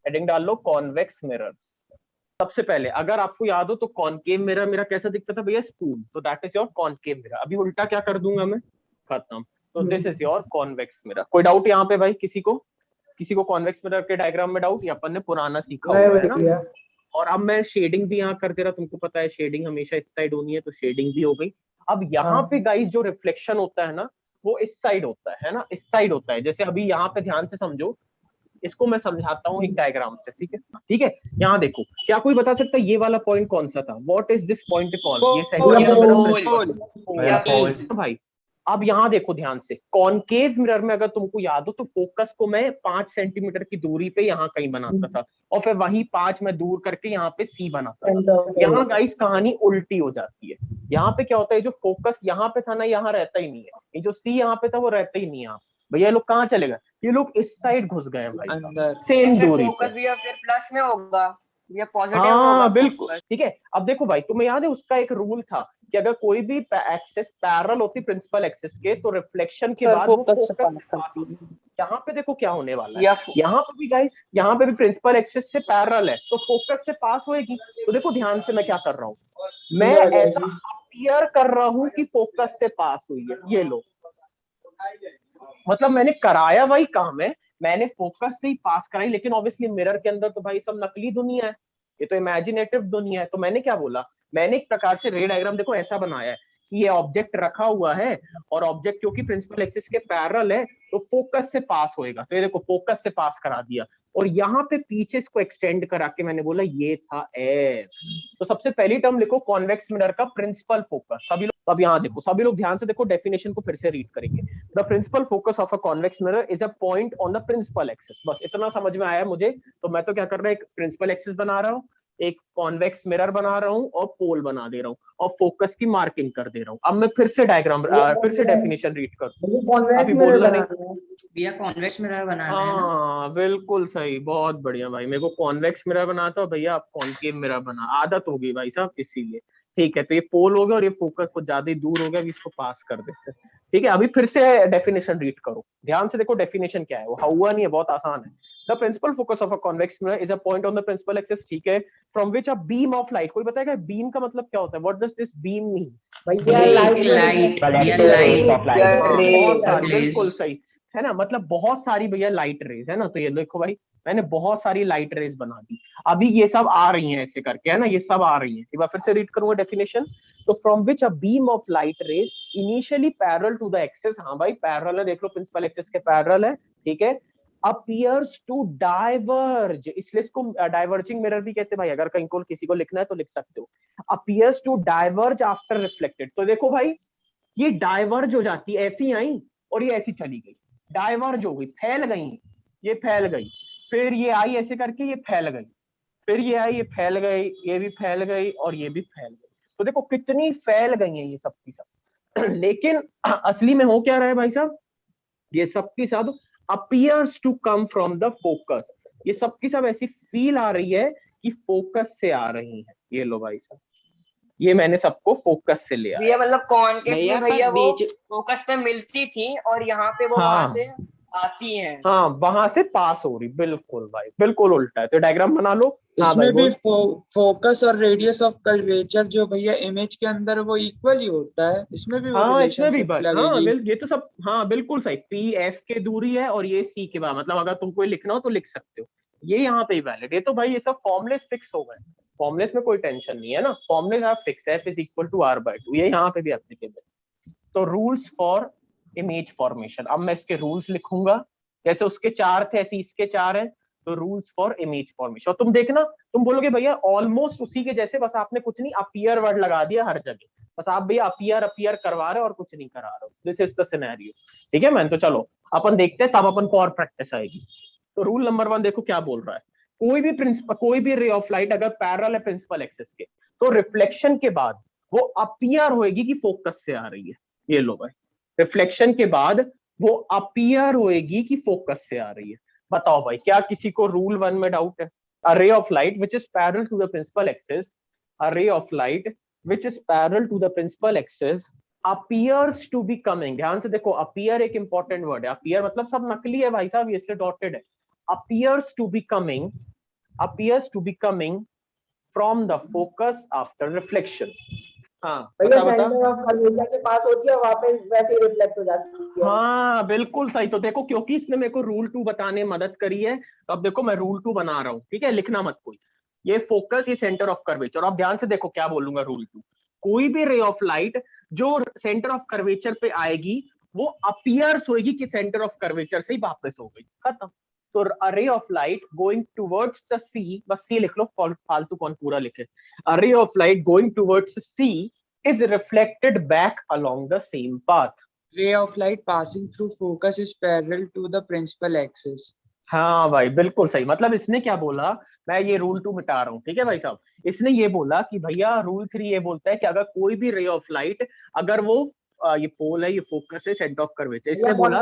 Heading डाल लो convex mirrors. सबसे पहले अगर आपको याद हो तो कॉनकेव मिरर मेरा कैसा दिखता था भैया, स्पून, तो that is your concave mirror. अभी उल्टा क्या कर दूंगा मैं, खत्म। तो this is your convex mirror. कोई डाउट यहाँ पे भाई किसी को कॉन्वेक्स मिरर के डायग्राम में डाउट? ये अपन ने पुराना सीखा हुआ है ना। और अब मैं शेडिंग भी यहाँ कर दे रहा, तुमको पता है शेडिंग हमेशा इस साइड होनी है, तो शेडिंग भी हो गई। अब यहाँ पे गाइस जो रिफ्लेक्शन होता है ना, वो इस साइड होता है ना, इस साइड होता है। जैसे अभी यहाँ पे ध्यान से समझो, इसको मैं समझाता हूँ एक डायग्राम से, ठीक है? ठीक है, यहाँ देखो, क्या कोई बता सकता है ये वाला पॉइंट कौन सा था? What is this point called? ये सेंटर भाई। अब यहाँ देखो ध्यान से, कॉनकेव मिरर में अगर तुमको याद हो तो फोकस को मैं 5 सेंटीमीटर की दूरी पे यहाँ कहीं बनाता था, और फिर वही 5 मैं दूर करके यहाँ पे सी बनाता था। यहाँ गाइस कहानी उल्टी हो जाती है। यहाँ पे क्या होता है, जो फोकस यहाँ पे था ना, यहाँ रहता ही नहीं है। ये जो सी यहाँ पे था वो रहता ही नहीं है। भैया ये लोग कहाँ चले गए? ये लोग इस साइड घुस गए भाई अंदर, सेम दूरी फोकस भी फिर प्लस में होगा या पॉजिटिव हाँ होगा। बिल्कुल ठीक है। अब देखो भाई, तुम्हें याद है उसका एक रूल था कि अगर कोई भी एक्सेस पैरेलल होती प्रिंसिपल एक्सेस के, तो रिफ्लेक्शन के बाद वो फोकस यहाँ पे देखो क्या होने वाला है। यहाँ पे भी गाइस, यहाँ पे भी प्रिंसिपल एक्सेस से पैरेलल है, तो फोकस से पास होएगी। तो देखो ध्यान से मैं क्या कर रहा हूँ, मैं ऐसा अपीयर कर रहा हूँ कि फोकस से पास हुई है। ये लो, मतलब मैंने कराया वही काम है, मैंने फोकस से ही पास कराई, लेकिन ऑब्वियसली मिरर के अंदर तो भाई सब नकली दुनिया है, ये तो इमेजिनेटिव दुनिया है। तो मैंने क्या बोला, मैंने एक प्रकार से रे डायग्राम देखो ऐसा बनाया है कि ये ऑब्जेक्ट रखा हुआ है, और ऑब्जेक्ट क्योंकि प्रिंसिपल एक्सिस के पैरेलल है तो फोकस से पास होएगा। तो ये देखो फोकस से पास करा दिया, और यहाँ पे पीछे इसको एक्सटेंड करा के मैंने बोला ये था एफ। तो सबसे पहली टर्म लिखो कॉन्वेक्स मिरर का प्रिंसिपल फोकस। सभी लोग अब यहाँ देखो, सभी लोग ध्यान से देखो, डेफिनेशन को फिर से रीड करेंगे। The principal focus of a convex mirror is a point on the principal axis. बस इतना समझ में आया मुझे। तो मैं तो क्या कर रहा हूँ, एक प्रिंसिपल एक्सिस बना रहा हूँ, एक कॉन्वेक्स मिरर बना रहा हूँ, और पोल बना दे रहा हूँ, और फोकस की मार्किंग कर दे रहा हूँ। अब मैं फिर से डायग्राम, फिर से डेफिनेशन रीड करूँ। अभी बोलना नहीं, भैया कॉन्वेक्स मिरर बनाना है ना। हाँ बिल्कुल सही, बहुत बढ़िया भाई। मेरे को कॉन्वेक्स मिरर बनाता हो, भैया आप कॉनकेव मिरर बना, आदत होगी भाई साहब इसीलिए। ठीक है, तो ये पोल हो गया, और ये फोकस कुछ ज्यादा ही दूर हो गया, इसको पास कर देते हैं। ठीक है, अभी फिर से डेफिनेशन रीड करो, ध्यान से देखो डेफिनेशन क्या है, वो हुआ नहीं है, बहुत आसान है। The principal focus of a convex mirror is a point on the principal axis, ठीक है, from which a beam of light. कोई बताएगा बीम का मतलब क्या होता है? What does this beam means? Light बहुत सारी, बिल्कुल सही है ना, मतलब बहुत सारी भैया लाइट रेज है ना। तो ये देखो भाई, मैंने बहुत सारी लाइट रेज बना दी, अभी ये सब आ रही हैं ऐसे करके, है ना, ये सब आ रही हैं। एक बार फिर से रीड करूंगा डेफिनेशन। तो from which a beam of light rays initially parallel to the axis, हाँ भाई पैरेलल है, देख लो प्रिंसिपल एक्सिस के पैरेलल है, ठीक है, अपीयर्स टू डाइवर्ज, इसलिए इसको डाइवर्जिंग मिरर भी कहते हैं भाई। अगर कहीं को किसी को लिखना है तो लिख सकते हो, appears to diverge after reflected. तो देखो भाई, ये डाइवर्ज हो जाती है, ऐसी आई और ये ऐसी चली गई, डाइवर्ज हो गई, फैल गई, ये फैल गई, फिर ये आई ऐसे करके ये फैल गई, फिर ये आई ये फैल गई, ये भी फैल गई, और ये भी फैल गई। तो देखो कितनी फैल गई है ये सब की सब। लेकिन असली में हो क्या रहा है भाई साहब, ये सब की सब appears to come from the focus, ये सब की सब ऐसी फील आ रही है कि फोकस से आ रही है। ये लो भाई साहब, ये मैंने सबको फोकस से लिया भैया मतलब कॉन्केव में भैया वो बीच, फोकस पे मिलती थी और यहाँ पे वो वहां से आती हैं। हाँ वहां से पास हो रही, बिल्कुल भाई, बिल्कुल उल्टा है। तो डायग्राम बना लो। हाँ भाई इसमें भी बोल। फोकस और रेडियस ऑफ कर्वेचर जो भैया इमेज के अंदर वो इक्वल ही होता है, इसमें भी वो हाँ इसमें भी रिलेशनशिप हाँ लगेगी। ये तो सब हाँ बिल्कुल सही। पी एफ के दूरी है और ये सी के बाद, मतलब अगर तुमको लिखना हो तो लिख सकते हो, ये यहाँ पे ही वैलिड। ये तो भाई ये सब फॉर्मुलेस फिक्स हो गए, फॉर्मुलेस में कोई टेंशन नहीं है ना, फॉर्मुलेस आप fix, F is equal to R by two, ये यहाँ पे भी एप्लीकेबल। तो रूल्स फॉर इमेज फॉर्मेशन, अब मैं इसके रूल्स लिखूंगा, जैसे उसके 4 थे ऐसे इसके 4 हैं। तो रूल्स फॉर इमेज फॉर्मेशन, और तुम देखना, तुम बोलोगे भैया ऑलमोस्ट उसी के जैसे, बस आपने कुछ नहीं अपीयर वर्ड लगा दिया हर जगह, बस आप भैया अपीयर अपीयर करवा रहे हो और कुछ नहीं करा रहे हो। दिस इज द सिनेरियो, ठीक है मैन। तो चलो अपन देखते हैं, तब अपन को और प्रैक्टिस आएगी। तो रूल नंबर 1 देखो क्या बोल रहा है, कोई भी रे ऑफ लाइट अगर पैरेलल है प्रिंसिपल एक्सिस के, तो रिफ्लेक्शन के बाद वो अपीयर होएगी कि फोकस से आ रही है। ये लो भाई, रिफ्लेक्शन के बाद वो अपीयर होएगी कि फोकस से आ रही है। बताओ भाई, क्या किसी को रूल 1 में डाउट है? A ray of light which is parallel to the principal axis, a ray of light which is parallel to the principal axis appears to be coming, ध्यान से देखो, appear एक इंपॉर्टेंट वर्ड है। appear मतलब सब नकली है भाई साहब, ये इसलिए डॉटेड है। appears to be coming appears to be coming from the focus after reflection. हाँ भैया सेंटर ऑफ कर्वेचर से पास होती है, वहां पे वैसे ही रिफ्लेक्ट हो जाती है। हाँ बिल्कुल सही। तो देखो क्योंकि इसने मेरे को रूल 2 बताने में मदद करी है, तो अब देखो मैं रूल 2 बना रहा हूँ, ठीक है, लिखना मत कोई। ये फोकस, ये सेंटर ऑफ कर्वेचर। अब ध्यान से देखो क्या बोलूंगा रूल 2। कोई भी रे ऑफ लाइट जो सेंटर ऑफ कर्वेचर पे आएगी वो अपीयर्स होगी कि सेंटर ऑफ कर्वेचर से ही वापस हो गई, खत्म। तो a ray of light going towards the C, बस सी लिख लो, फालतू कौन पूरा लिखे। A ray of light going towards C is reflected back along the same path. Ray of light passing through focus is parallel to the principal axis. हाँ भाई बिल्कुल सही। मतलब इसने क्या बोला, मैं ये रूल 2 मिटा रहा हूँ, ठीक है भाई साहब। इसने ये बोला कि भैया रूल 3 ये बोलता है कि अगर कोई भी रे ऑफ लाइट, अगर वो ये पोल है, ये फोकस है, सेंटर ऑफ कर्वेचर, इसने बोला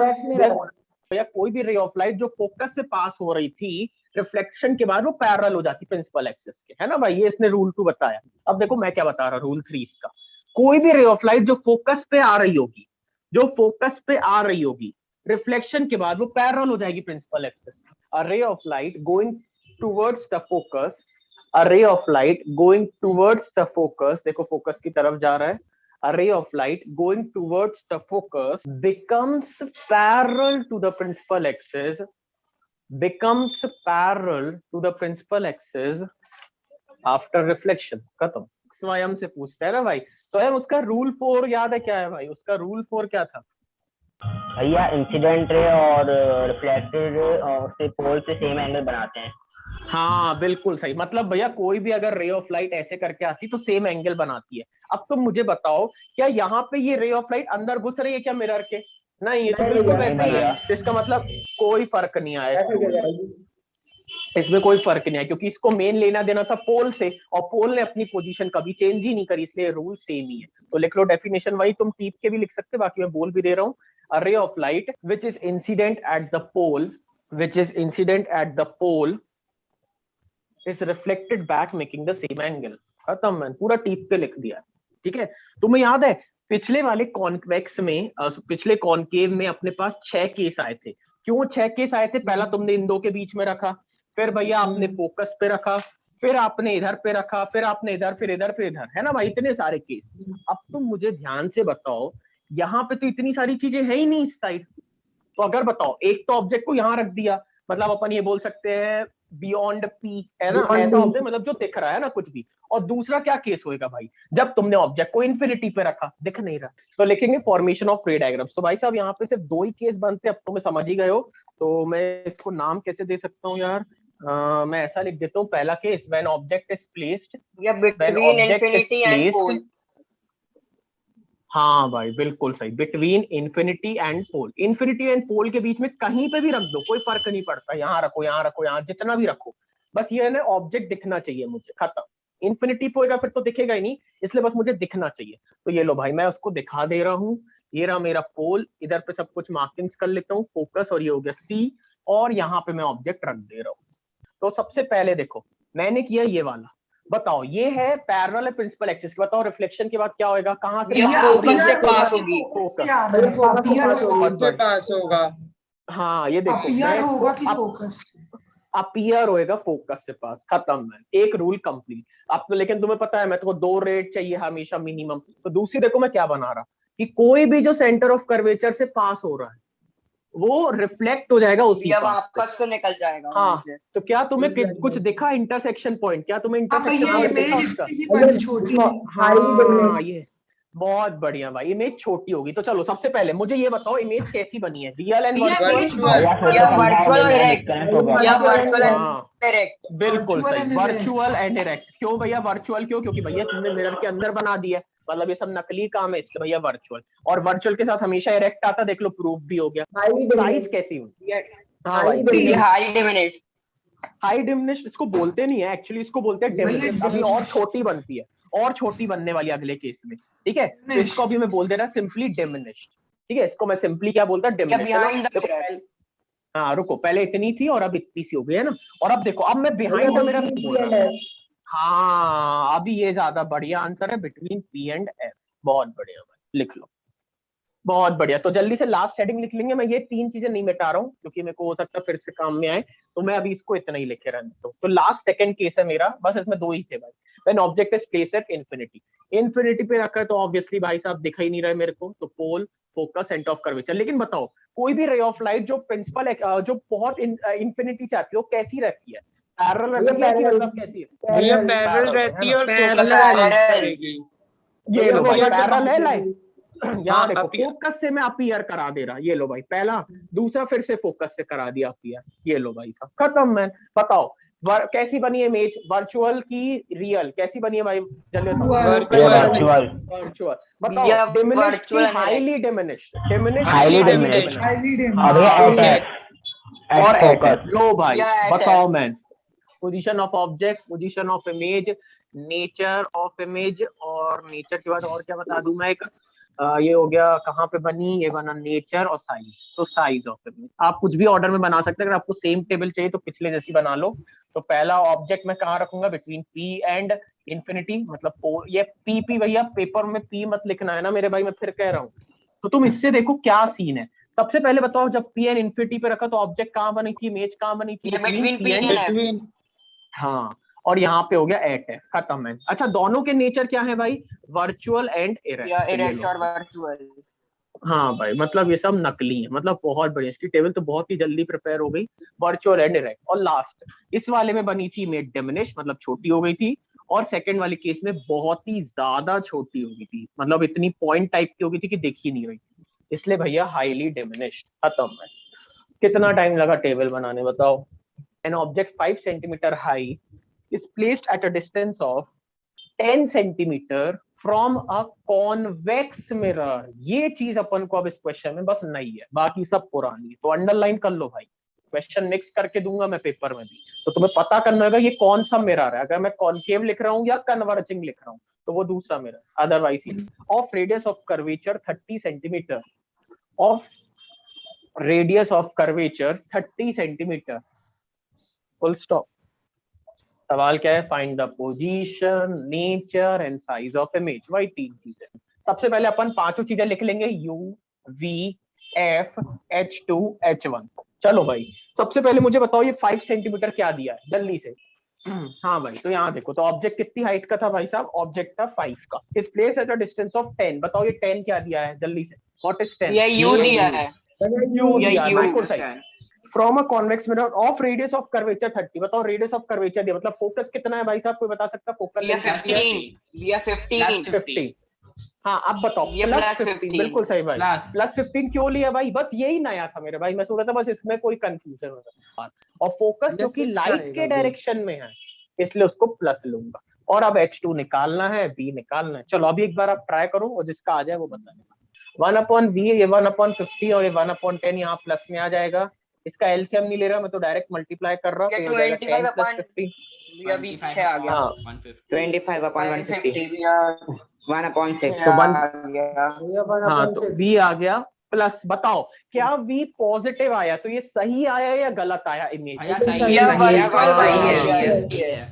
भैया कोई भी रे ऑफ लाइट जो फोकस से पास हो रही थी, रिफ्लेक्शन के बाद वो पैरेलल हो जाती प्रिंसिपल एक्सिस के, है ना भाई। ये इसने रूल 2 बताया। अब देखो मैं क्या बता रहा हूँ, रूल 3 इसका। कोई भी रे ऑफ लाइट जो फोकस पे आ रही होगी, जो फोकस पे आ रही होगी, रिफ्लेक्शन के बाद वो पैरेलल हो जाएगी principal axis. A ray of light going towards the focus, a ray of light going towards the focus, देखो फोकस की तरफ जा रहा है। A ray of light going towards the focus becomes parallel to the principal axis, becomes parallel to the principal axis after reflection, खत्म। स्वयं से पूछता है ना भाई, स्वयं उसका रूल 4 याद है क्या है भाई? उसका रूल 4 क्या था भैया? इंसिडेंट रे और रिफ्लेक्टेड रे और उसके पोल से सेम एंगल बनाते हैं। हाँ बिल्कुल सही। मतलब भैया कोई भी अगर रे ऑफ लाइट ऐसे करके आती तो सेम एंगल बनाती है। अब तुम मुझे बताओ, क्या यहाँ पे ये रे ऑफ लाइट अंदर घुस रही है क्या मिरर के? नहीं, ये तो बिल्कुल वैसे ही है। इसका मतलब कोई फर्क नहीं आया इसमें, कोई फर्क नहीं है, क्योंकि इसको मेन लेना देना था पोल से, और पोल ने अपनी पोजीशन कभी चेंज ही नहीं करी, इसलिए रूल सेम ही है। तो लिख लो डेफिनेशन, वही तुम टीप के भी लिख सकते, बाकी मैं बोल भी दे रहा हूँ। A ray of light which is incident at the pole, which is incident at the pole is reflected back making the same angle। खत्म, मैंने पूरा टीप पे लिख दिया, ठीक है। तुम्हें याद है पिछले वाले कॉन्वेक्स में, पिछले कॉनकेव में अपने पास 6 केस आए थे। क्यों 6 केस आए थे? पहला तुमने इन दो के बीच में रखा, फिर भैया आपने फोकस पे रखा, फिर आपने इधर पे रखा, फिर आपने इधर, फिर इधर, फिर इधर, है ना भाई, इतने सारे केस। अब तुम मुझे ध्यान से बताओ, यहाँ पे तो इतनी सारी चीजें है ही नहीं इस साइड। तो अगर बताओ, एक तो ऑब्जेक्ट को यहाँ रख दिया, मतलब अपन ये बोल सकते हैं बियॉन्ड पी, है ना, ऐसा ऑब्जेक्ट मतलब जो दिख रहा है ना कुछ भी। और दूसरा क्या केस होएगा भाई, जब तुमने ऑब्जेक्ट को इन्फिनिटी पे रखा, दिख नहीं रहा, तो लिखेंगे फॉर्मेशन ऑफ रे डायग्राम्स। तो भाई साहब यहाँ पे सिर्फ 2 ही केस बनते हैं, अब तुम्हें समझ ही गए हो। तो मैं इसको नाम कैसे दे सकता हूँ यार, मैं ऐसा लिख देता हूँ, पहला case when object is placed between infinity and pole. हाँ भाई बिल्कुल सही, between infinity and pole. Infinity and pole के बीच में कहीं पे भी रख दो, कोई फर्क नहीं पड़ता, यहाँ रखो, यहाँ रखो, यहाँ जितना भी रखो, बस ये है ना ऑब्जेक्ट दिखना चाहिए मुझे, खत्म। इन्फिनिटी पे होगा फिर तो दिखेगा ही नहीं, इसलिए बस मुझे दिखना चाहिए। तो ये लो भाई, मैं उसको दिखा दे रहा हूँ। ये रहा मेरा पोल, इधर पे सब कुछ मार्किंग्स कर लेता हूँ, फोकस, और ये हो गया सी, और यहाँ पे मैं ऑब्जेक्ट रख दे रहा हूँ। तो सबसे पहले देखो मैंने किया ये वाला, बताओ ये है पैरेलल है प्रिंसिपल एक्सिस के, बताओ रिफ्लेक्शन के बाद क्या होएगा, कहां से फोकस से पास होगी, पास होगा। हाँ ये देखो, मैं इसको अपीयर होएगा फोकस से पास, खत्म है, एक रूल कंप्लीट। अब तो लेकिन तुम्हें पता है मैं तो 2 रेट चाहिए हमेशा मिनिमम। तो दूसरी देखो मैं क्या बना रहा, कि कोई भी जो सेंटर ऑफ कर्वेचर से पास हो रहा है वो रिफ्लेक्ट हो जाएगा उसी जब वापस तो निकल जाएगा। हाँ, तो क्या तुम्हें कुछ दिखा इंटरसेक्शन पॉइंट? क्या तुम्हें इंटरसेक्शन? हाँ ये बहुत बढ़िया भाई, इमेज छोटी होगी। तो चलो सबसे पहले मुझे ये बताओ इमेज कैसी बनी है, रियल एंड डायरेक्ट? बिल्कुल सही, वर्चुअल एंड डायरेक्ट। क्यों भैया वर्चुअल? क्यों? क्योंकि भैया तुमने मिरर के अंदर बना दिया, मतलब ये सब नकली काम है, इसलिए भैया वर्चुअल। और वर्चुअल के साथ हमेशा डायरेक्ट आता, देख लो प्रूफ भी हो गया। साइज कैसी होती है? हाई डिमिनिश्ड इसको बोलते नहीं है एक्चुअली, इसको बोलते हैं डिमिनिश्ड। अभी और छोटी बनती है, और छोटी बनने वाली अगले केस में, ठीक है। तो इसको अभी मैं बोल दे रहा सिंपली डिमिनिश्ड, ठीक है। इसको मैं सिंपली क्या बोलता, डिमिनिश्ड। हाँ रुको, पहले इतनी थी और अब इतनी सी हो गई है ना। और अब देखो, अब मैं बिहाइंड मेरा बोल रहा हूँ। हाँ अभी ये ज्यादा बढ़िया आंसर है, बिटवीन पी एंड एफ। बहुत बढ़िया, लिख लो। बहुत बढ़िया। तो जल्दी से लास्ट हेडिंग लिख लेंगे। मैं ये 3 चीजें नहीं मिटा रहा हूँ क्योंकि मेरे को हो सकता है फिर से काम में आए, तो मैं अभी इसको इतना ही लिखे रहने दो। तो लास्ट सेकंड केस है मेरा, बस इसमें 2 ही थे भाई। When object is placed at infinity, infinity पे रखा है तो ऑब्वियसली भाई साहब दिखा ही नहीं रहा है मेरे को, तो पोल, फोकस, सेंटर ऑफ कर्वेचर। लेकिन बताओ कोई भी रे ऑफ लाइट जो प्रिंसिपल जो बहुत इंफिनिटी से आती है वो कैसी रहती है? पैरेलल रहती है कि मतलब कैसी है? भैया पैरेलल रहती है और फोकस करेगी। ये लो भाई पैरेलल है लाइट। यहाँ हाँ, देखो फोकस से मैं अपीयर करा दे रहा, ये लो भाई पहला, दूसरा फिर से फोकस से करा दिया अपीयर, ये लो भाई साहब खत्म। मैं बताओ कैसी बनी है इमेज, वर्चुअल की रियल, कैसी बनी है भाई? वर्चुअल। वर्चुअल बताओ, डिमिनिश्ड की highly diminished? Diminished, highly diminished और फोकस। लो भाई Yeah, बताओ man, position of object, position of image, nature of image, और नेचर के बाद और क्या बता दूं मैं? एक ये हो गया कहाँ पे बनी, ये बना नेचर और साइज। तो साइज ऑफ इमेज आप कुछ भी ऑर्डर में बना सकते हैं, अगर आपको सेम टेबल चाहिए तो पिछले जैसी बना लो। तो पहला ऑब्जेक्ट मैं कहाँ रखूंगा? बिटवीन पी एंड इंफिनिटी, मतलब ये पी भैया पेपर में पी मत लिखना है ना मेरे भाई, मैं फिर कह रहा हूँ। तो तुम इससे देखो क्या सीन है। सबसे पहले बताओ जब पी एंड इंफिनिटी पे रखा तो ऑब्जेक्ट कहाँ बनी थी, इमेज कहाँ बनी थी? बिटवीन हाँ, और यहाँ पे हो गया एट है, खत्म है। अच्छा दोनों के नेचर क्या है भाई? वर्चुअल एंड इरेक्ट और वर्चुअल। हाँ भाई, मतलब ये सब नकली है, मतलब बहुत बढ़िया। इसकी टेबल तो बहुत ही जल्दी प्रिपेयर हो गई, वर्चुअल एंड इरेक्ट। और लास्ट इस वाले में बनी थी इमेज डिमिनिश, मतलब छोटी हो गई थी, और सेकंड वाले केस में बहुत ही ज्यादा छोटी हो गई थी, मतलब इतनी पॉइंट टाइप की हो गई थी कि दिख ही नहीं रही थी, इसलिए भैया हाईली डिमिनिश्ड। खत्म है। कितना टाइम लगा टेबल बनाने बताओ? An object 5 centimetre high is placed at a distance of 10 centimetre from a convex mirror. ये चीज अपन को अब इस क्वेश्चन में बस नहीं है, बाकी सब पुरानी है, तो अंडरलाइन कर लो भाई। क्वेश्चन मिक्स करके दूंगा मैं पेपर में भी, तो तुम्हें पता करना होगा ये कौन सा मिरर है। अगर मैं कॉनकेव लिख रहा हूँ या कन्वर्जिंग लिख रहा हूँ तो वो दूसरा mirror, otherwise of radius of curvature 30 centimetre, of radius of curvature 30 centimetre, full stop. सवाल क्या है? Find the position, nature and size of image. वही 3 चीजें। सबसे पहले अपन 5 चीजें लिख लेंगे, U, V, F, H2, H1। चलो भाई सबसे पहले मुझे बताओ ये 5 सेंटीमीटर क्या दिया है जल्दी से। हाँ भाई, तो यहाँ देखो, तो ऑब्जेक्ट कितनी हाइट का था भाई साहब? ऑब्जेक्ट था 5 का। इस place at a distance of 10। बताओ ये 10 क्या दिया है जल्दी से? What is 10? ये U दिया है। U दिया है, बिल्कुल सही। From a convex mirror of radius of curvature 30। बताओ रेडियस ऑफ कर्वेचर दिया, मतलब फोकस कितना है भाई साहब? कोई बता सकता? Focal length 15। हाँ अब बताओ प्लस 15। बिल्कुल सही भाई, प्लस 15 क्यों लिया भाई? बस यही नया था मेरे भाई, मैं सोच रहा था बस इसमें कोई कंफ्यूजन होगा। और फोकस क्योंकि लाइट के डायरेक्शन में है इसलिए उसको प्लस लूंगा। और अब H2 निकालना है, B निकालना है। चलो अभी एक बार आप ट्राई करो और जिसका आ जाए वो बता देना। 1/V, ये 1/50 और ये 1/10 यहाँ प्लस में आ जाएगा। इसका एलसीएम नहीं ले रहा मैं, तो डायरेक्ट मल्टीप्लाई कर रहा हूँ। 25 अपॉन 150 आ गया। 25/150 1/6। तो 1 हाँ, तो V आ गया प्लस। बताओ क्या V पॉजिटिव आया तो ये सही आया या गलत आया इमेज?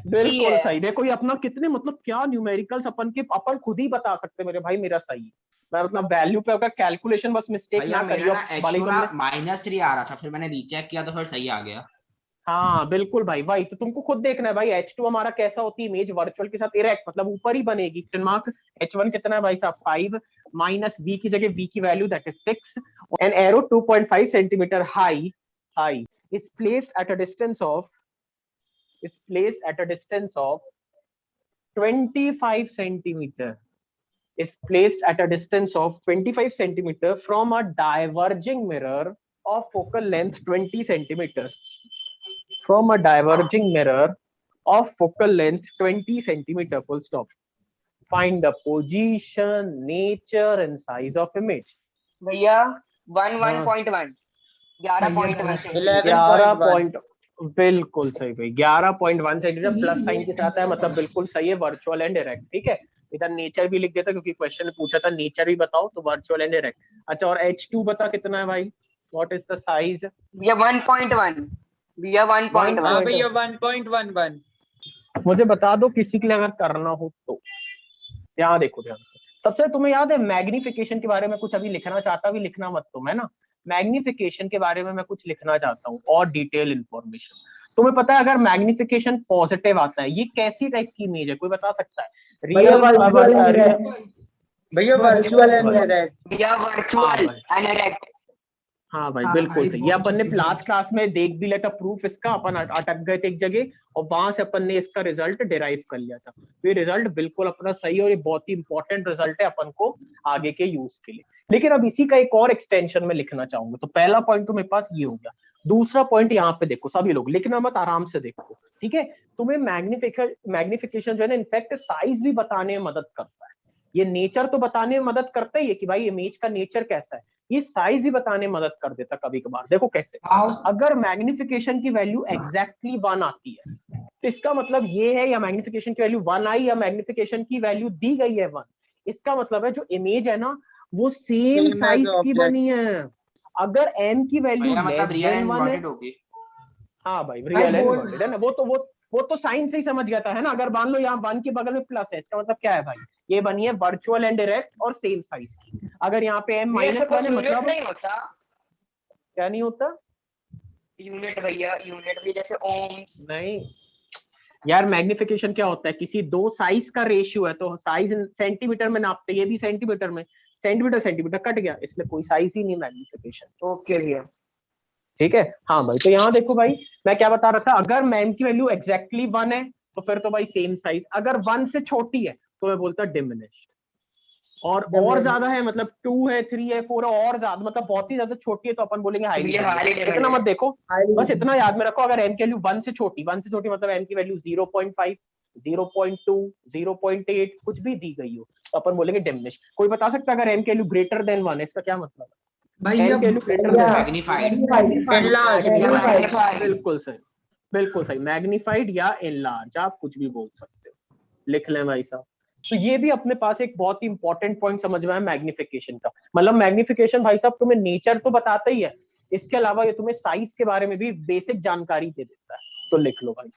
बिल्कुल सही। देखो ये अपना कितने, मतलब क्या न्यूमेरिकल्स अपन खुद ही बता सकते मेरे भाई मेरा सही। मैं मतलब वैल्यू पे अगर कैलकुलेशन बस मिस्टेक ना करियो। -3 आ रहा था, फिर मैंने रीचेक किया तो फिर सही आ गया। हाँ बिल्कुल भाई, वही तो तुमको खुद देखना है भाई। H2 हमारा कैसा होती है इमेज? वर्चुअल के साथ इरेक्ट, मतलब ऊपर ही बनेगी। Question mark. H1 कितना है भाई साहब? 5 माइनस V की जगह V की value that is 6। An arrow 2.5 centimetre high is placed at a distance of 25 centimeter, is placed at a distance of 25 centimeter from a diverging mirror of focal length 20 centimeter. From a diverging mirror of focal length 20 centimeter, full stop. Find the position, nature and size of image. भैया 11.1 11.1 बिल्कुल सही भाई। 11.1 centimetre plus sign के साथ है, मतलब बिल्कुल सही है, वर्चुअल एंड डायरेक्ट। ठीक है, इधर नेचर भी लिख देता क्योंकि क्वेश्चन में पूछा था नेचर भी बताओ, तो वर्चुअल एंड डायरेक्ट। अच्छा और H2 बता कितना है भाई? What is the size? भैया 1.1 भैया 1.1 भैया 1.11। मुझे बता दो किसी के लिए अगर करना हो तो। यहाँ देखो ध्यान से, सबसे तुम्हें याद है मैग्निफिकेशन के बारे में कुछ अभी लिखना चाहता, भी लिखना मत तुम, है ना। मैग्निफिकेशन के बारे में मैं कुछ लिखना चाहता हूँ और डिटेल इंफॉर्मेशन। तुम्हें पता है अगर मैग्निफिकेशन पॉजिटिव आता है, ये कैसी टाइप की इमेज है, कोई बता सकता है? भैया वर्चुअल एंड डायरेक्ट। हाँ भाई बिल्कुल सही। ये अपन ने लास्ट क्लास में देख भी लिया था प्रूफ इसका, अपन अटक गए थे एक जगह और वहां से अपन ने इसका रिजल्ट डिराइव कर लिया था। तो ये रिजल्ट बिल्कुल अपना सही और ये बहुत ही इंपॉर्टेंट रिजल्ट है अपन को आगे के यूज के लिए। लेकिन अब इसी का एक और एक्सटेंशन में लिखना चाहूंगा। तो पहला पॉइंट तो मेरे पास ये हो गया। दूसरा पॉइंट यहाँ पे देखो सभी लोग, लिखना मत, आराम से देखो, ठीक है। तुम्हें मैग्निफिकेशन जो है ना इनफैक्ट साइज भी बताने में मदद करता है। ये नेचर तो बताने में मदद करता ही है कि भाई इमेज का नेचर कैसा है, ये साइज भी बताने में मदद कर देता कभी कभार। देखो कैसे, अगर मैग्निफिकेशन की वैल्यू एग्जैक्टली 1 आती है तो इसका मतलब ये है, या मैग्निफिकेशन की वैल्यू 1 आई या मैग्निफिकेशन की वैल्यू दी गई है 1, इसका मतलब है जो इमेज है ना वो सेम साइज की बनी है। अगर m की वैल्यू मतलब रियल एंड इन्वर्टेड होगी। हाँ भाई रियल एंड इन्वर्टेड है ना, वो तो साइन से ही समझ गया था, है ना। अगर मान लो यहाँ 1 के बगल में प्लस है, इसका मतलब क्या है भाई, ये बनी है वर्चुअल एंड डायरेक्ट और सेम साइज की। अगर यहाँ पे m-1 है मतलब नहीं होता, क्या नहीं होता यूनिट भैया, यूनिट भी जैसे ओम्स। नहीं यार, मैग्निफिकेशन क्या होता है, किसी दो साइज का रेशियो है तो साइज सेंटीमीटर में नापते, ये भी सेंटीमीटर में, सेंटीमीटर सेंटीमीटर कट गया, इसलिए कोई साइज ही नहीं मैग्निफिकेशन। ओके भैया ठीक है। हाँ भाई, तो यहाँ देखो भाई मैं क्या बता रहा था, अगर मैम की वैल्यू एग्जैक्टली 1 है तो फिर तो भाई सेम साइज, अगर 1 से छोटी है तो मैं बोलता डिमिनिश्ड, और ज्यादा है मतलब 2 है 3 है 4 है और ज्यादा, मतलब बहुत ही ज्यादा छोटी है तो अपन बोलेंगे हाईली। इतना मत देखो, बस इतना याद में रखो, अगर m की वैल्यू 1 से छोटी मतलब m की वैल्यू 0.5 0.2 0.8 कुछ भी दी गई हो तो अपन बोलेंगे डिमिनिश्ड। कोई बता सकता है अगर m की वैल्यू ग्रेटर देन 1 है, इसका क्या मतलब है? बिल्कुल सही, बिल्कुल सही, मैग्नीफाइड या एनलार्ज, आप कुछ भी बोल सकते हो, लिख लें भाई साहब। तो ये भी अपने पास एक बहुत ही इंपॉर्टेंट पॉइंट समझ में है मैग्निफिकेशन का। मतलब मैग्निफिकेशन भाई साहब तुम्हें नेचर तो बताता ही है, इसके अलावा ये तुम्हें साइज के बारे में भी बेसिक जानकारी दे देता है। तो लिख लो भाई,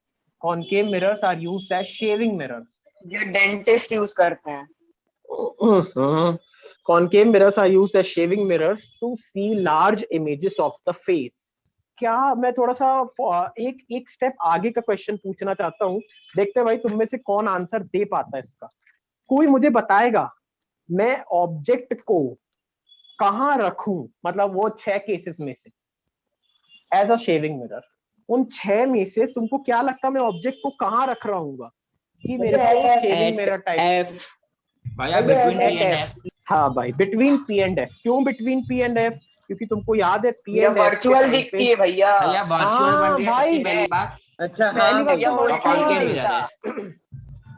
concave mirrors are used as shaving mirrors, जो डेंटिस्ट यूज करते हैं। Concave mirrors are used as shaving mirrors to see large images of the face. क्या मैं थोड़ा सा एक स्टेप आगे का क्वेश्चन पूछना चाहता हूँ, देखते हैं भाई तुम में से कौन आंसर दे पाता है इसका। कोई मुझे बताएगा मैं ऑब्जेक्ट को कहाँ रखूं, मतलब वो 6 केसेस में से एज अ शेविंग मिरर, उन 6 में से तुमको क्या लगता है मैं ऑब्जेक्ट को कहाँ रख रहा हूँ कि मेरे को शेविंग मिरर टाइप? भैया बिटवीन पी एंड एफ। हाँ भाई बिटवीन पी एंड एफ। क्यों बिटवीन पी एंड एफ? क्योंकि तुमको याद है पी एंड एफ वर्चुअल दिखती है भैया। भैया वर्चुअल बन रही है सबसे पहली बात। अच्छा पहली बात तो कॉनकेव मिरर है।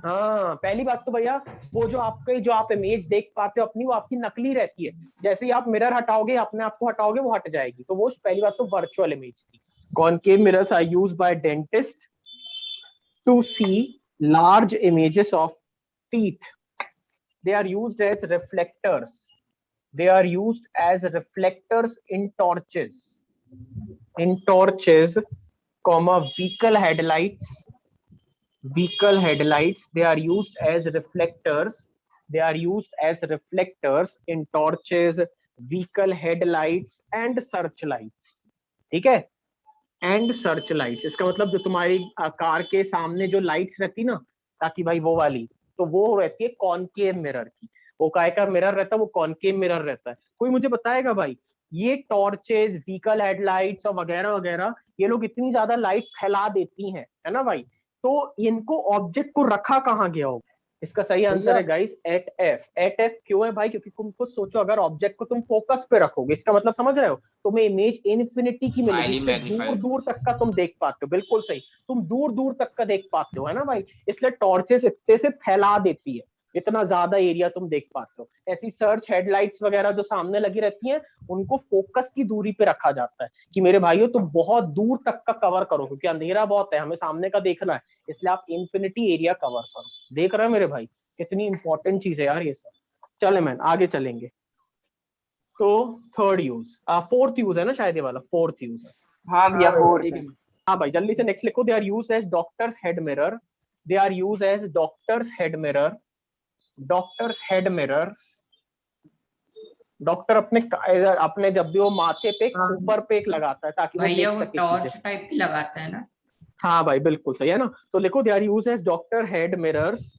हाँ पहली बात तो भैया वो जो आपके जो आप इमेज देख पाते हो अपनी, वो आपकी नकली रहती है। जैसे ही आप मिरर हटाओगे, अपने आप को हटाओगे, वो हट जाएगी। तो वो पहली बात तो वर्चुअल इमेज थी। Concave mirrors are used by dentist to see large images of teeth. They are used as reflectors. They are used as reflectors in torches. In torches, comma vehicle headlights. Vehicle headlights. They are used as reflectors. They are used as reflectors in torches, vehicle headlights and searchlights. ठीक है? And searchlights. इसका मतलब जो तुम्हारी car के सामने जो lights रहती ना, ताकि भाई वो वाली, तो वो रहती है कॉनकेव मिरर की। वो काय का मिरर रहता है, वो कॉनकेव मिरर रहता है। कोई मुझे बताएगा भाई ये टॉर्चेस, व्हीकल हेडलाइट्स और वगैरह वगैरह, ये लोग इतनी ज्यादा लाइट फैला देती हैं, है ना भाई, तो इनको ऑब्जेक्ट को रखा कहाँ गया होगा? इसका सही आंसर है guys at F. At F क्यों है भाई? क्योंकि तुम खुद सोचो, अगर ऑब्जेक्ट को तुम फोकस पे रखोगे, इसका मतलब समझ रहे हो, तुम्हें इमेज इनफिनिटी की मिलेगी, दूर दूर तक का तुम देख पाते हो। बिल्कुल सही, तुम दूर दूर तक का देख पाते हो, है ना भाई। इसलिए टॉर्चेस इतने से फैला देती है, इतना ज्यादा एरिया तुम देख पाते हो। ऐसी सर्च हेडलाइट्स वगैरह जो सामने लगी रहती हैं, उनको फोकस की दूरी पे रखा जाता है कि मेरे भाइयों तुम बहुत दूर तक का कवर करो, क्योंकि अंधेरा बहुत है, हमें सामने का देखना है, इसलिए आप इंफिनिटी एरिया कवर करो। देख रहे हो मेरे भाई, कितनी इंपॉर्टेंट चीज है यार ये सब। चले मैन आगे चलेंगे। तो थर्ड यूज, फोर्थ यूज है ना शायद ये वाला, फोर्थ यूज है। हाँ भैया फोर्थ। हाँ भाई जल्दी से नेक्स्ट लिखो। They are used as doctors head mirror. They are used as doctors head mirror. Doctors head mirrors, doctor अपने जब भी वो माथे पे ऊपर पे एक लगाता है ताकि वो देख सके टॉर्च टाइप की लगाता है ना। हाँ भाई बिल्कुल सही है ना। तो लिखो they are used as doctor head mirrors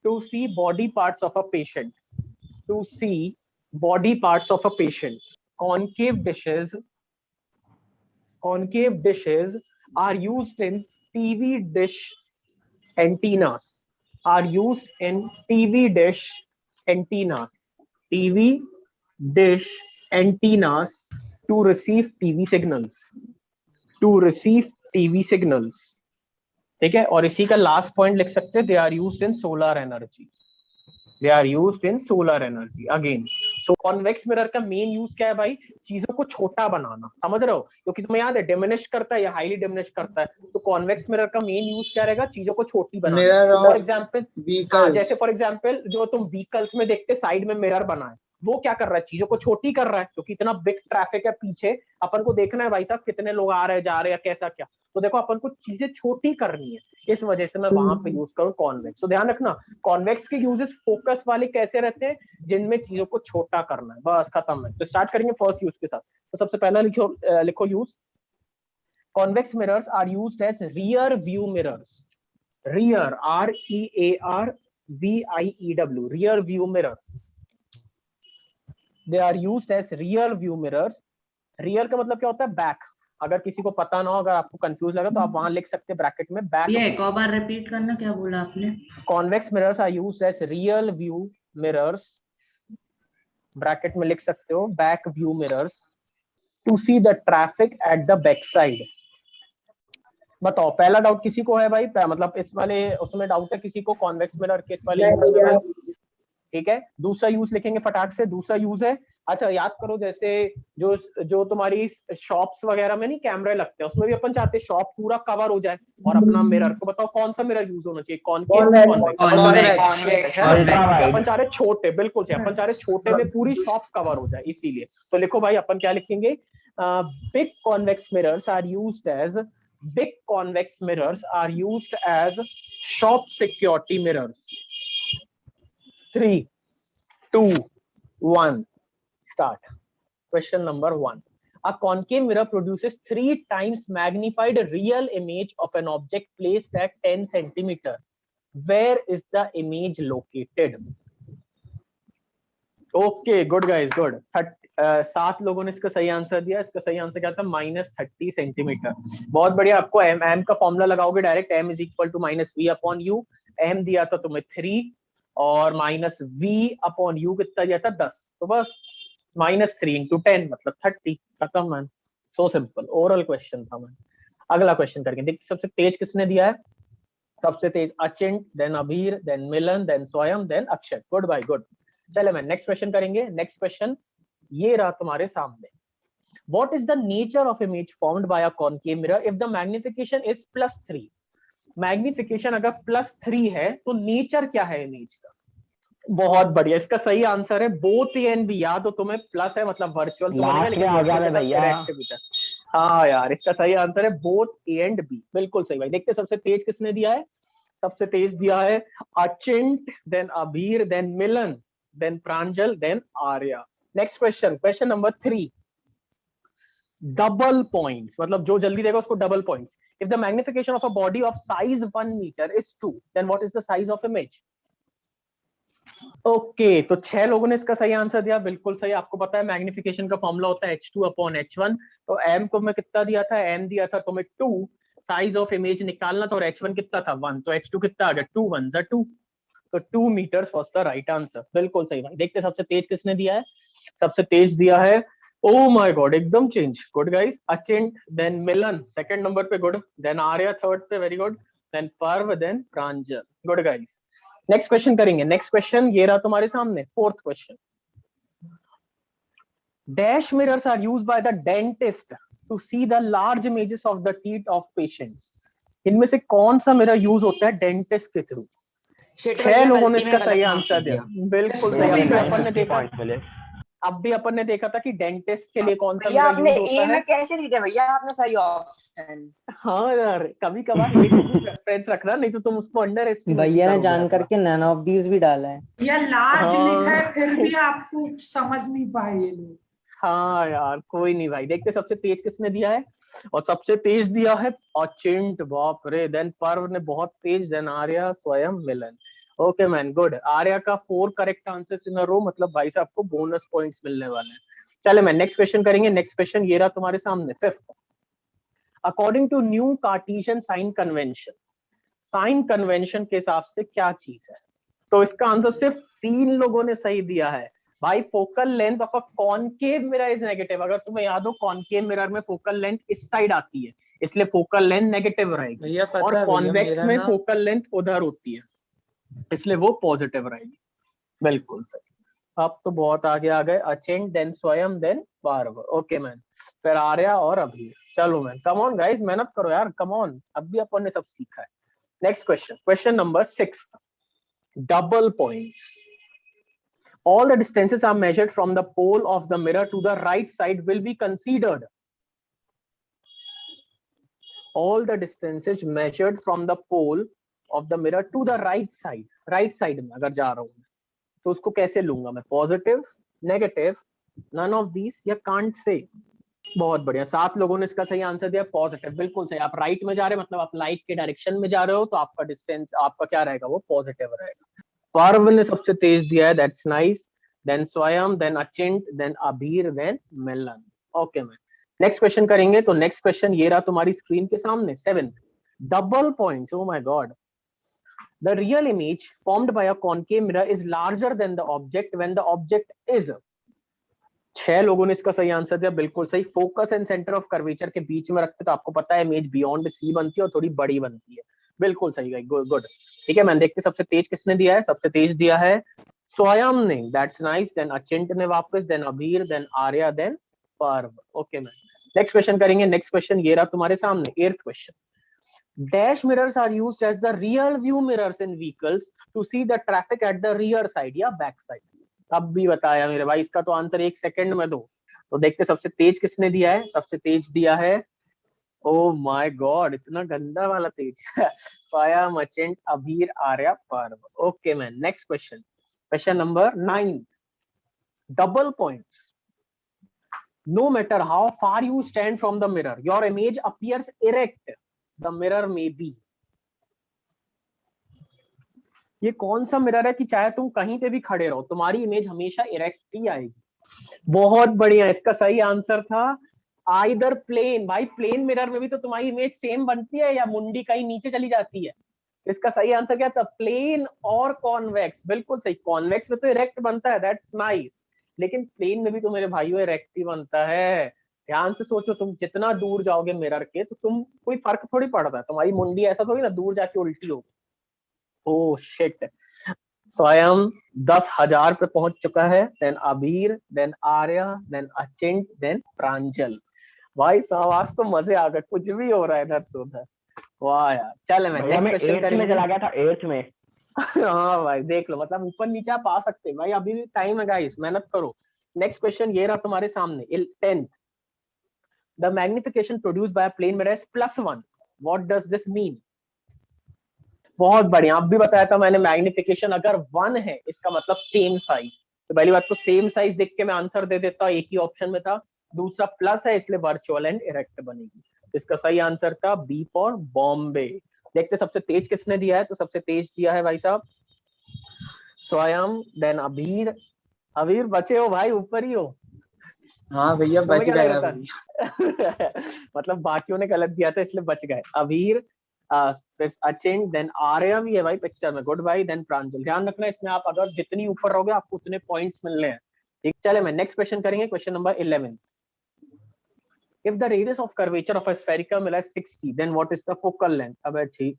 to see body parts of a patient, to see body parts of a patient. concave dishes are used in TV dish antennas, are used in TV dish antennas, TV dish antennas to receive TV signals, to receive TV signals। ठीक है, और इसी का last point लिख सकते हैं, they are used in solar energy, they are used in solar energy. Again so convex mirror का main use क्या है भाई, चीजों को छोटा बनाना, समझ रहे हो, क्योंकि तुम्हें याद है डिमिनिश करता है या हाईली डिमिनिश करता है, तो कॉन्वेक्स मिरर का मेन यूज क्या रहेगा, चीजों को छोटी बनाना। फॉर एग्जाम्पल जैसे फॉर एग्जाम्पल जो तुम व्हीकल्स में देखते साइड में मिरर बना है, वो क्या कर रहा है, चीजों को छोटी कर रहा है, क्योंकि इतना बिग ट्रैफिक है पीछे, अपन को देखना है भाई साहब कितने लोग आ रहे हैं जा रहे हैं कैसा क्या, तो देखो अपन को चीजें छोटी करनी है, इस वजह से मैं वहां पे यूज करूं कॉन्वेक्स। तो ध्यान रखना कॉन्वेक्स के यूजेस फोकस वाले कैसे रहते हैं, जिनमें चीजों को छोटा करना है, बस खत्म है। तो स्टार्ट करेंगे फर्स्ट यूज के साथ। तो सबसे पहला लिखो use, convex mirrors are used as rear view mirrors, rear REARVIEW, rear view mirrors, they are used as rear view mirrors. Rear का मतलब क्या होता है, बैक, अगर किसी को पता ना हो, अगर आपको कंफ्यूज लगा तो आप वहां लिख सकते हैं ब्रैकेट में बैक। ये एक और बार रिपीट करना, क्या बोला आपने? Convex mirrors are used as real view mirrors, bracket में लिख सकते हो back view mirrors, to see the traffic at the back side. बताओ पहला डाउट किसी को है भाई, मतलब इस वाले उसमें डाउट है किसी को कॉन्वेक्स मिरर के इस वाले? ठीक है, दूसरा यूज लिखेंगे फटाक से। दूसरा यूज है, अच्छा याद करो, जैसे जो तुम्हारी शॉप्स वगैरह में नहीं कैमरे लगते हैं, उसमें भी अपन चाहते हैं शॉप पूरा कवर हो जाए और अपना मिरर को बताओ कौन सा मिरर यूज होना चाहिए, अपन चाह रहे छोटे, बिल्कुल से अपन चाह रहे छोटे में पूरी शॉप कवर हो जाए, इसीलिए। तो लिखो भाई अपन क्या लिखेंगे, big convex mirrors are used as, big convex mirrors are used as shop security mirrors. 3, 2, 1, start. Question number 1. A concave mirror produces 3 times magnified real image of an object placed at 10 centimeter. Where is the image located? Okay, good guys, good. 7 लोगों ने इसका सही answer दिया। इसका सही answer क्या था, -30 centimetre. बहुत बढ़िया। आपको m का फॉर्मूला लगाओगे डायरेक्ट, m = -v/u। m दिया था तुम्हें 3 और -v/u कितना दिया था 10, तो बस -3 × 10 मतलब 30, खत्म man. So simple, oral question था मैन। अगला क्वेश्चन करके देखिए, सबसे तेज किसने दिया है, सबसे तेज Achint, then Abir, then Milan, then Swayam, then Akshay. Good bye, good. चले मैन नेक्स्ट क्वेश्चन करेंगे। नेक्स्ट क्वेश्चन ये रहा तुम्हारे सामने। What is the nature of image formed by a concave mirror if the magnification is +3? Magnification अगर +3 है तो नेचर क्या है इमेज का? बहुत बढ़िया, इसका सही आंसर है बोथ ए एंड बी। याद हो तुम्हें, प्लस है मतलब वर्चुअल तो बनेगा, लेकिन हाँ यार इसका सही आंसर है बोथ ए एंड बी, बिल्कुल सही भाई। देखते सबसे तेज किसने दिया है, सबसे तेज दिया है Achint, then Abir, then Milan, then Pranjal, then Arya. Next question, question number 3, double points, मतलब जो जल्दी देगा उसको double points. If the magnification of a body of size 1 meter is 2, then what is the size of image? Okay, तो 6 लोगों ने इसका सही आंसर दिया, बिल्कुल सही। आपको पता है मैग्निफिकेशन का फॉर्मूला होता है h2/h1। तो m को मैं कितना दिया था, m दिया था तुम्हें 2, साइज ऑफ इमेज निकालना था और h1 कितना था 1, तो h2 कितना आ गया 2 1 2, तो 2 meters was the right answer, बिल्कुल सही भाई। देखते सबसे तेज किसने दिया है, सबसे तेज दिया है, oh my god, एकदम change. Good guys, Achint, then Milan second number पे, गुड, देन आर्या थर्ड पे, very good, then Parv, then Pranjal. Good guys, next question करेंगे। नेक्स्ट क्वेश्चन ये रहा तुम्हारे सामने, fourth question. Dash mirrors are used by the dentist to see the large images of the teeth of patients. इनमें से कौन सा मिरर यूज होता है डेंटिस्ट के थ्रू? 6 लोगों ने इसका सही आंसर दिया, बिल्कुल सही। अपन ने देखा अब भी अपन ने देखा था कि डेंटिस्ट के लिए कौन सा भैया मिरर आपने यूज होता ए में है। कैसे दिया भैया, आपने सही ऑप्शन। हाँ यार, कभी कभार एक प्रेफरेंस रखना, नहीं तो तुम उसको अंडर एस्टिमेट भैया ने करोगे जान अपना। करके नन ऑफ दीज भी डाला है। या लार्ज लिखा है हाँ फिर भी आपको समझ नहीं पाए ये लोग। हाँ यार कोई नहीं भाई, देखते सबसे तेज किसने दिया है, और सबसे तेज दिया है अचिंट, बाप रे, देन पर्व ने बहुत तेज, then Arya, Swayam, Milan. Okay man, good. Arya का 4 करेक्ट आंसर्स इन अ रो, मतलब भाई साहब को बोनस पॉइंट्स मिलने वाले हैं। चले मैं नेक्स्ट क्वेश्चन करेंगे। नेक्स्ट क्वेश्चन ये रहा तुम्हारे सामने, 5th। According to new cartesian sign convention, sign convention के हिसाब से क्या चीज है? तो इसका आंसर सिर्फ 3 लोगों ने सही दिया है भाई। Focal length of a concave mirror is negative. अगर तुम्हें याद हो, कॉनकेव मिरर में फोकल लेंथ इस साइड आती है, इसलिए फोकल लेंथ नेगेटिव रहेगी, भैया पता और है भैया कॉन्वेक्स मेरा में ना फोकल लेंथ उधर होती है, इसलिए वो पॉजिटिव रहेगी। बिल्कुल सही। अब तो बहुत आगे आ गए। अचिंत, then Swayam, then पार्व। Okay man, फिर आर्या और अभी। चलो मैन, कम ऑन गाइस, मेहनत करो यार, कम ऑन, अब भी अपन ने सब सीखा है। Next question, question number 6, double points. All the distances are measured from the pole of the mirror to the right side will be considered. All the distances measured from the pole of the mirror to the right side. Right side में अगर जा रहा हूं तो उसको कैसे लूंगा मैं? Positive, negative, none of these, या कांट से? बहुत बढ़िया, 7 लोगों ने इसका सही आंसर दिया, पॉजिटिव। बिल्कुल सही। आप राइट में जा रहे हैं, मतलब आप लाइट के डायरेक्शन में जा रहे हो, तो आपका डिस्टेंस आपका क्या रहेगा? वो पॉजिटिव रहेगा। पार्व ने सबसे तेज दिया है, that's nice. Then Swayam, then Achint, then Abhir, then Milan. Okay man, next question करेंगे। तो नेक्स्ट क्वेश्चन ये रहा तुम्हारी स्क्रीन के सामने, 7th। Double points, oh my God. The real image formed by a concave mirror is larger than the object when the object is। 6 लोगों ने इसका सही आंसर दिया, बिल्कुल सही। Focus and centre of curvature के बीच में रखते तो आपको पता है इमेज बियॉन्ड सी बनती है और थोड़ी बड़ी बनती है। बिल्कुल सही, गुड। ठीक है मैन, देखते सबसे तेज किसने दिया है। सबसे तेज दिया है स्वयं ने, दैट्स नाइस। देन अचिंत ने वापस, then Abhir, then Arya, then Parv. Okay man, next question करेंगे। नेक्स्ट क्वेश्चन ये रहा तुम्हारे सामने, 8th question. Dash mirrors are used as the rear view mirrors in vehicles to see the traffic at the rear side या back side। अब भी बताया मेरे भाई, इसका तो आंसर 1 सेकंड में दो। तो देखते सबसे तेज किसने दिया है। सबसे तेज दिया है, ओ माय गॉड, इतना गंदा वाला तेज स्वयं, अचिंत, अभीर, आर्या, पर्व। Okay man, next question, question number 9, double points. No matter how far you stand from the mirror, your image appears erect. The mirror may be। ये कौन सा मिरर है कि चाहे तुम कहीं पे भी खड़े रहो, तुम्हारी इमेज हमेशा इरेक्ट ही आएगी। बहुत बढ़िया, इसका सही आंसर था आइदर प्लेन। भाई प्लेन मिरर में भी तो तुम्हारी इमेज सेम बनती है या मुंडी कहीं नीचे चली जाती है? इसका सही आंसर क्या था? प्लेन और कॉन्वेक्स। बिल्कुल सही, कॉन्वेक्स में तो इरेक्ट बनता है, दैट्स नाइस, लेकिन प्लेन में भी तो मेरे भाइयों इरेक्ट ही बनता है। ध्यान से सोचो, तुम जितना दूर जाओगे मिरर के तो तुम कोई फर्क थोड़ी पड़ता है, तुम्हारी मुंडी ऐसा थोड़ी ना दूर जाके उल्टी हो। ओह शिट, स्वयं 10,000 पे पहुंच चुका है, then Abhir, then Arya, then Achint, then Pranjal. भाई साहब आज तो मजे आ गए, कुछ भी हो रहा है इधर से उधर। वाह यार, चल मैं नेक्स्ट क्वेश्चन करेंगे। में चला गया था 8th में। हाँ भाई देख लो, मतलब ऊपर नीचे आप आ सकते हैं भाई, अभी भी टाइम है गाइस, मेहनत करो। नेक्स्ट क्वेश्चन ये रहा तुम्हारे सामने, 10th। The magnification produced by a plane mirror is +1. What does this mean? बहुत बढ़िया, अब भी बताया था मैंने, मैग्निफिकेशन अगर 1 है इसका मतलब सेम साइज। तो पहली बात तो सेम साइज देख के मैं आंसर दे देता, एक ही ऑप्शन में था। दूसरा प्लस है इसलिए वर्चुअल एंड इरेक्ट बनेगी। इसका सही आंसर था बी फॉर बॉम्बे। देखते सबसे तेज किसने दिया है। तो सबसे तेज दिया है भाई साहब स्वयं, देन अभीर। अभीर बचे हो भाई, ऊपर ही हो। हाँ भैया बच गया मतलब बाकियों ने गलत दिया था इसलिए बच गए। अभीर, फिर अचिंत, देन आर्या भी है भाई पिक्चर में, गुड भाई, देन प्रांजल। ध्यान रखना इसमें आप अगर जितनी ऊपर रहोगे आपको उतने पॉइंट्स मिलने हैं। ठीक, चले मैं नेक्स्ट क्वेश्चन करेंगे, question number 11। If the radius of curvature of a spherical mirror is 60, then what is the focal length? अब अच्छी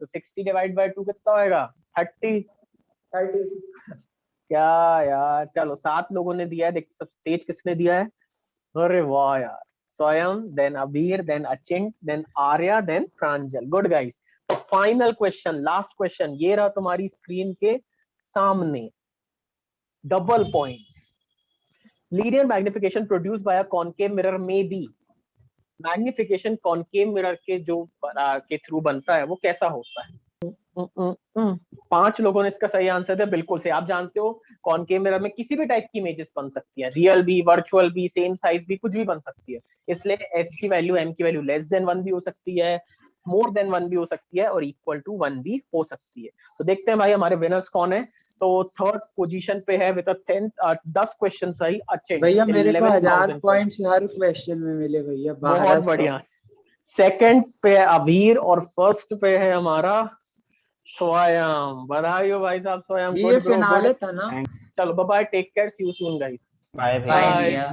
तो 60 डिवाइड बाय 2 कितना होएगा? 30। क्या यार, चलो 7 लोगों ने दिया है। देखते सबसे तेज किसने दिया है। अरे वाह यार, Swayam, then Abhir, then Achint, then Arya, then Pranjal. Good guys. Final question, last question ये रहा तुम्हारी स्क्रीन के सामने, double points. Linear magnification produced by a concave mirror में बी, मैग्निफिकेशन कॉनकेव मिरर के जो के थ्रू बनता है वो कैसा होता है? 5 लोगों ने इसका सही आंसर दिया, बिल्कुल से। आप जानते हो कॉनकेव मिरर में किसी भी टाइप की इमेजेस बन सकती है, रियल भी, वर्चुअल भी, सेम साइज भी, कुछ भी बन सकती है। इसलिए एस की वैल्यू, एम की वैल्यू लेस देन 1 भी हो सकती है, मोर देन 1 भी हो सकती है, और इक्वल टू 1 भी हो सकती है। तो देखते हैं भाई हमारे विनर्स कौन है। तो थर्ड पोजीशन पे है विद 10 क्वेश्चन सही। अच्छे भैया मेरे को 1000 पॉइंट्स हर क्वेश्चन में मिले भैया। बहुत बढ़िया। सेकंड पे अबीर और फर्स्ट पे है हमारा स्वयं। बधाई हो भाई साहब स्वयं। ये फिनाले था ना। चलो bye bye, take care, see you soon guys. Bye bye भैया।